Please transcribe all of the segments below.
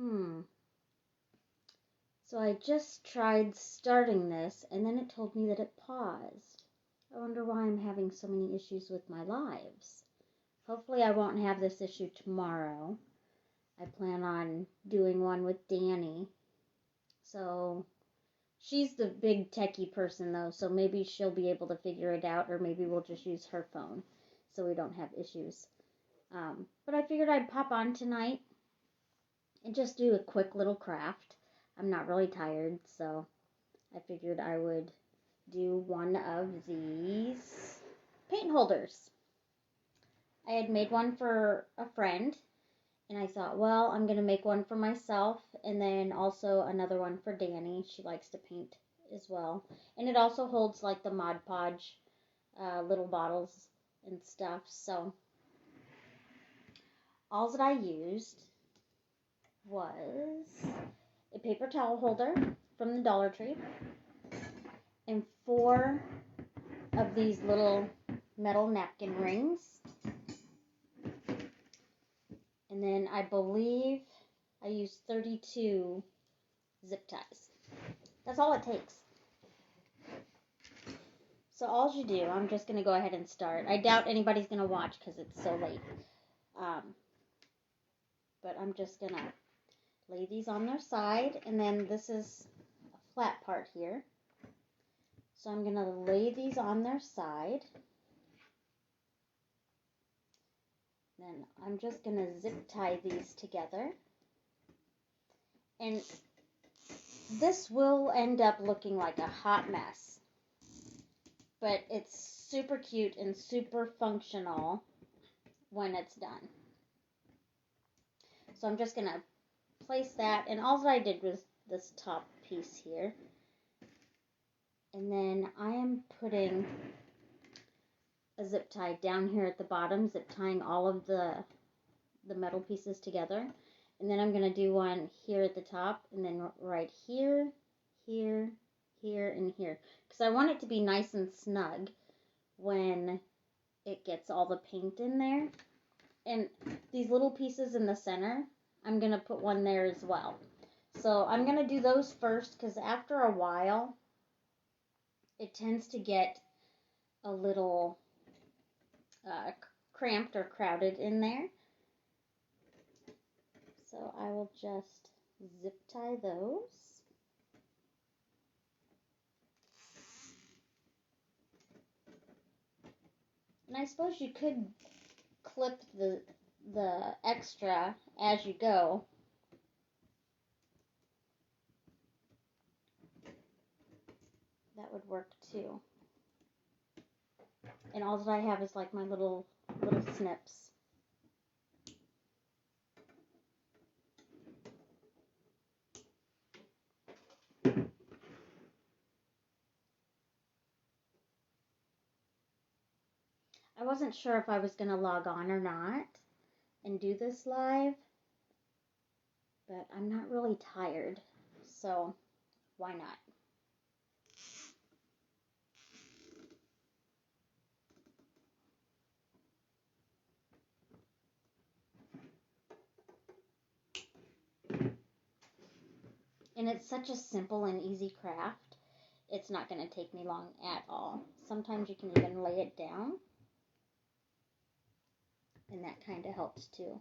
Hmm. So I just tried starting this and then it told me that it paused. I wonder why I'm having so many issues with my lives. Hopefully I won't have this issue tomorrow. I plan on doing one with Danny. So she's the big techie person though, so maybe she'll be able to figure it out, or maybe we'll just use her phone so we don't have issues. But I figured I'd pop on tonight and just do a quick little craft. I'm not really tired, so I figured I would do one of these paint holders. I had made one for a friend, and I thought, well, I'm going to make one for myself, and then also another one for Danny. She likes to paint as well. And it also holds like the Mod Podge little bottles and stuff. So all that I used was a paper towel holder from the Dollar Tree and 4 of these little metal napkin rings. And then I believe I used 32 zip ties. That's all it takes. So all you do, I'm just going to go ahead and start. I doubt anybody's going to watch because it's so late. But I'm just going to lay these on their side. And then this is a flat part here. So I'm going to lay these on their side. Then I'm just going to zip tie these together. And this will end up looking like a hot mess. But it's super cute and super functional when it's done. So I'm just going to place that. And all that I did was this top piece here. And then I am putting a zip tie down here at the bottom, zip tying all of the metal pieces together. And then I'm going to do one here at the top, and then right here, here, here, and here. Because I want it to be nice and snug when it gets all the paint in there. And these little pieces in the center, I'm going to put one there as well. So I'm going to do those first, because after a while, it tends to get a little cramped or crowded in there. So I will just zip tie those. And I suppose you could clip the extra as you go. That would work too. And all that I have is like my little snips. I wasn't sure if I was going to log on or not and do this live, but I'm not really tired, so why not? And it's such a simple and easy craft, it's not going to take me long at all. Sometimes you can even lay it down, and that kind of helps too.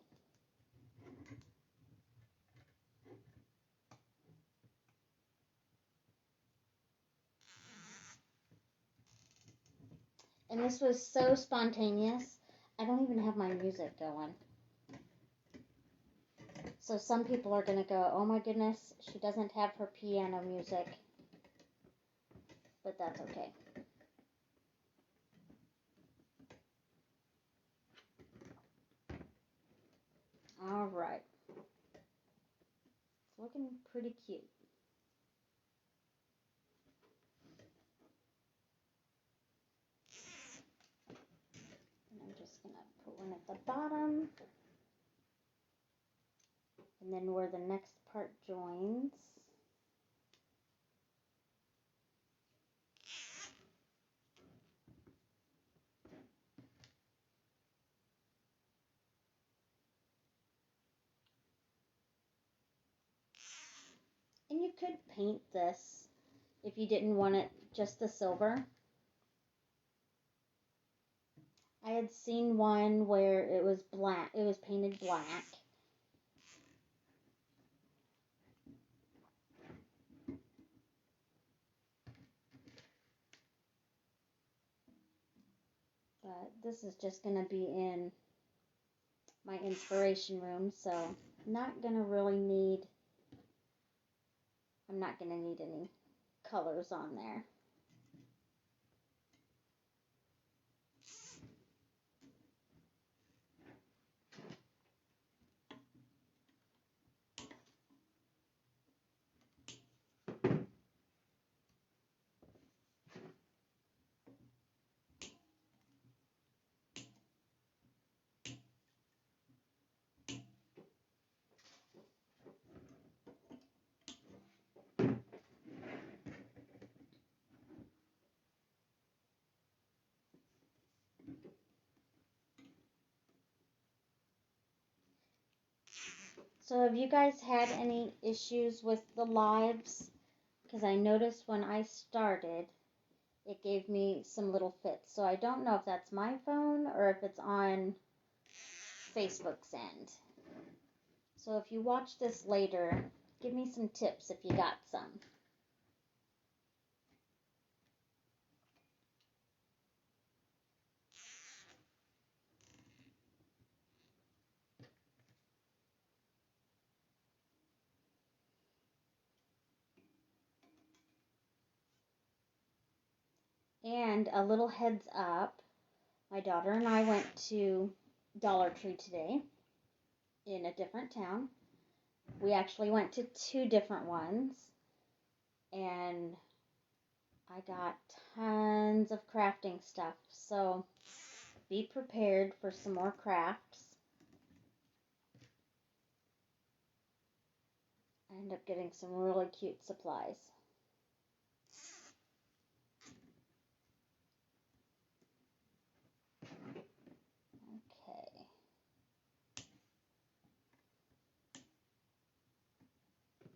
And this was so spontaneous, I don't even have my music going. So some people are going to go, oh my goodness, she doesn't have her piano music. But that's okay. Alright. It's looking pretty cute. And I'm just going to put one at the bottom. And then where the next part joins, And you could paint this if you didn't want it just the silver. I had seen one where it was black, it was painted black. But this is just going to be in my inspiration room, so I'm not going to need any colors on there. So have you guys had any issues with the lives? Because I noticed when I started, it gave me some little fits. So I don't know if that's my phone or if it's on Facebook's end. So if you watch this later, give me some tips if you got some. And a little heads up, my daughter and I went to Dollar Tree today in a different town. We actually went to 2 different ones, and I got tons of crafting stuff. So be prepared for some more crafts. I ended up getting some really cute supplies.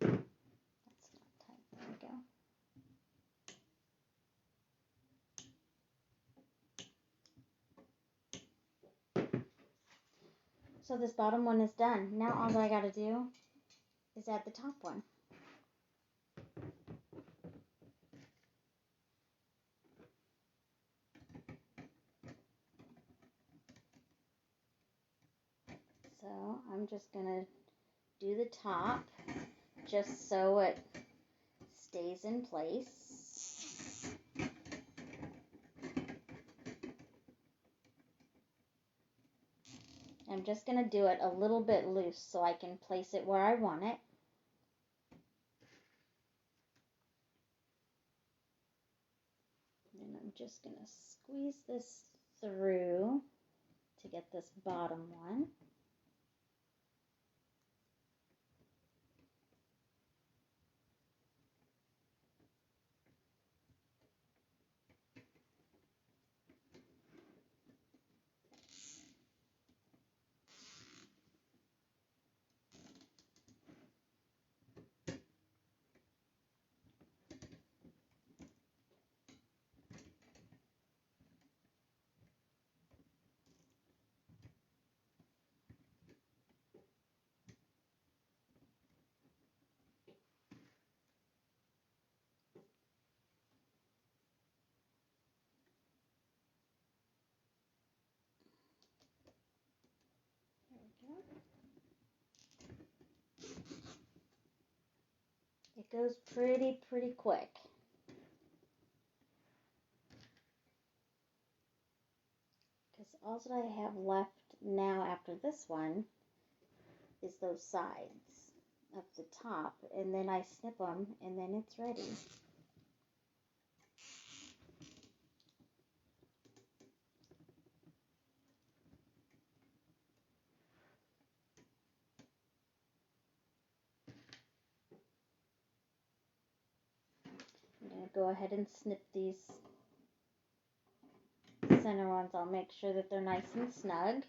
Okay. That's not tight. There we go. So this bottom one is done. Now all I gotta do is add the top one. So I'm just gonna do the top just so it stays in place. I'm just going to do it a little bit loose so I can place it where I want it. And I'm just going to squeeze this through to get this bottom one. It goes pretty quick. Because all that I have left now after this one is those sides of the top, and then I snip them, and then it's ready. I'm going to go ahead and snip these center ones. I'll make sure that they're nice and snug.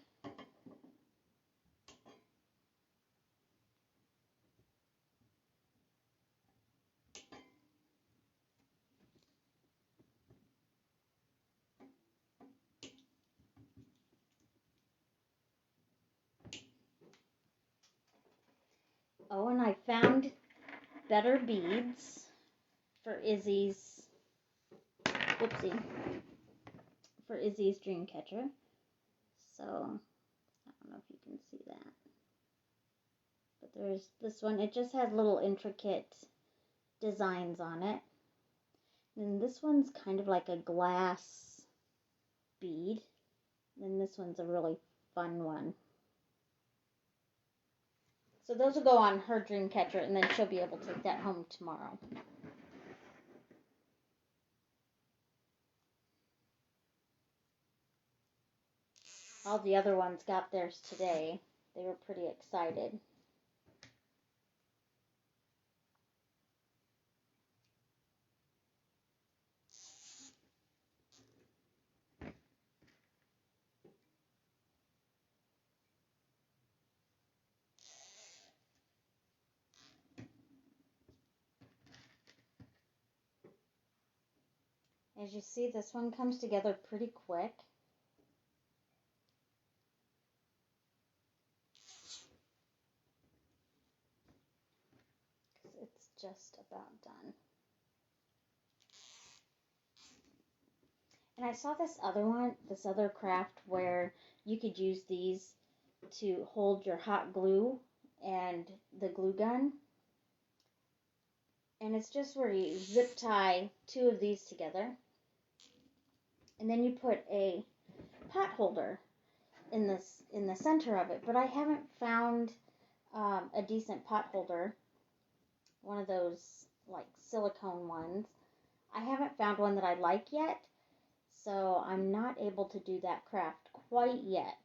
Oh, and I found better beads for Izzy's, whoopsie, for Izzy's dream catcher. So, I don't know if you can see that. But there's this one. It just has little intricate designs on it. And this one's kind of like a glass bead. And this one's a really fun one. So those will go on her dream catcher, and then she'll be able to take that home tomorrow. All the other ones got theirs today. They were pretty excited. As you see, this one comes together pretty quick. It's just about done. And I saw this other craft where you could use these to hold your hot glue and the glue gun. And it's just where you zip tie two of these together. And then you put a pot holder in the center of it. But I haven't found a decent pot holder, one of those like silicone ones. I haven't found one that I like yet, so I'm not able to do that craft quite yet.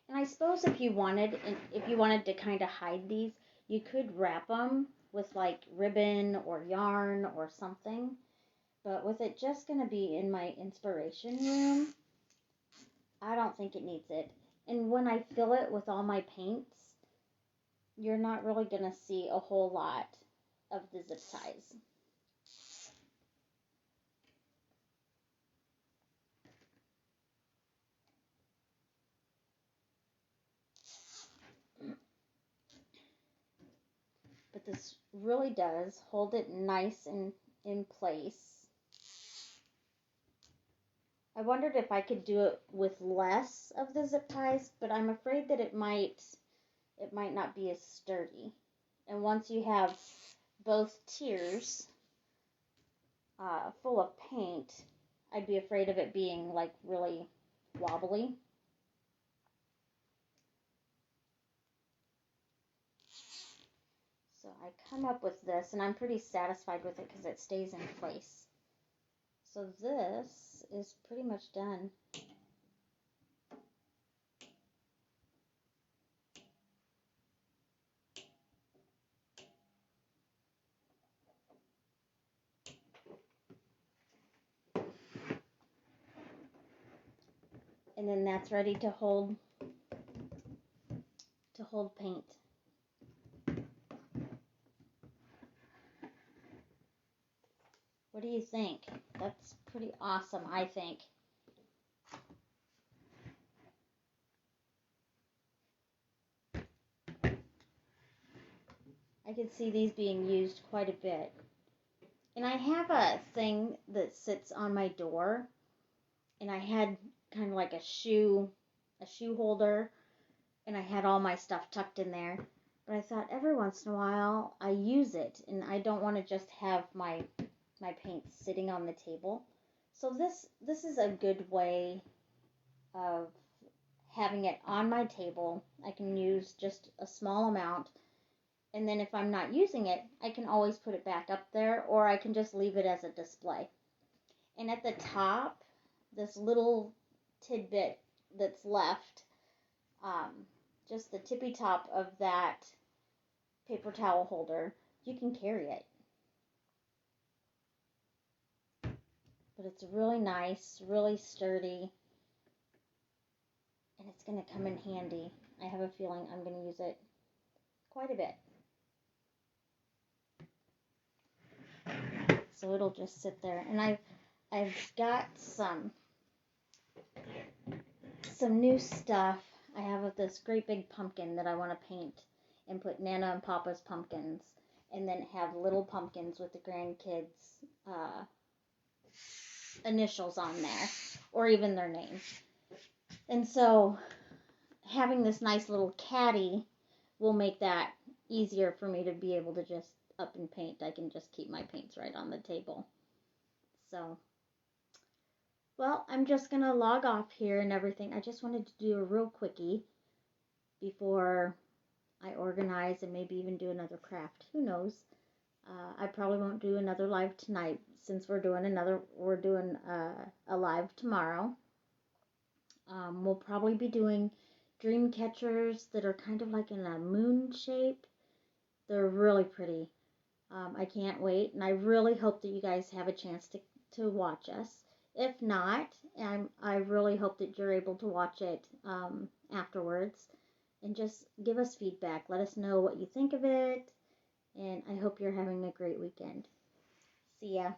And I suppose if you wanted to kind of hide these, you could wrap them with like ribbon or yarn or something. But with it just going to be in my inspiration room, I don't think it needs it. And when I fill it with all my paints, you're not really going to see a whole lot of the zip ties. But this really does hold it nice and in place. I wondered if I could do it with less of the zip ties, but I'm afraid that it might not be as sturdy. And once you have both tiers full of paint, I'd be afraid of it being like really wobbly. So I come up with this, and I'm pretty satisfied with it because it stays in place. So this is pretty much done. And then that's ready to hold paint. What do you think? That's pretty awesome, I think. I could see these being used quite a bit. And I have a thing that sits on my door, and I had kind of like a shoe holder, and I had all my stuff tucked in there. But I thought every once in a while I use it, and I don't want to just have my paint sitting on the table. So this is a good way of having it on my table. I can use just a small amount, and then if I'm not using it, I can always put it back up there, or I can just leave it as a display. And at the top, this little tidbit that's left, just the tippy top of that paper towel holder, you can carry it. But it's really nice, really sturdy, and it's going to come in handy. I have a feeling I'm going to use it quite a bit. so it'll just sit there. And I've got some new stuff. I have this great big pumpkin that I want to paint and put Nana and Papa's pumpkins, and then have little pumpkins with the grandkids' initials on there, or even their names. And so having this nice little caddy will make that easier for me to be able to just up and paint. I can just keep my paints right on the table. So, well, I'm just going to log off here and everything. I just wanted to do a real quickie before I organize and maybe even do another craft. Who knows? I probably won't do another live tonight since we're doing a live tomorrow. We'll probably be doing dream catchers that are kind of like in a moon shape. They're really pretty. I can't wait, and I really hope that you guys have a chance to watch us. If not, I really hope that you're able to watch it afterwards and just give us feedback. Let us know what you think of it, and I hope you're having a great weekend. See ya.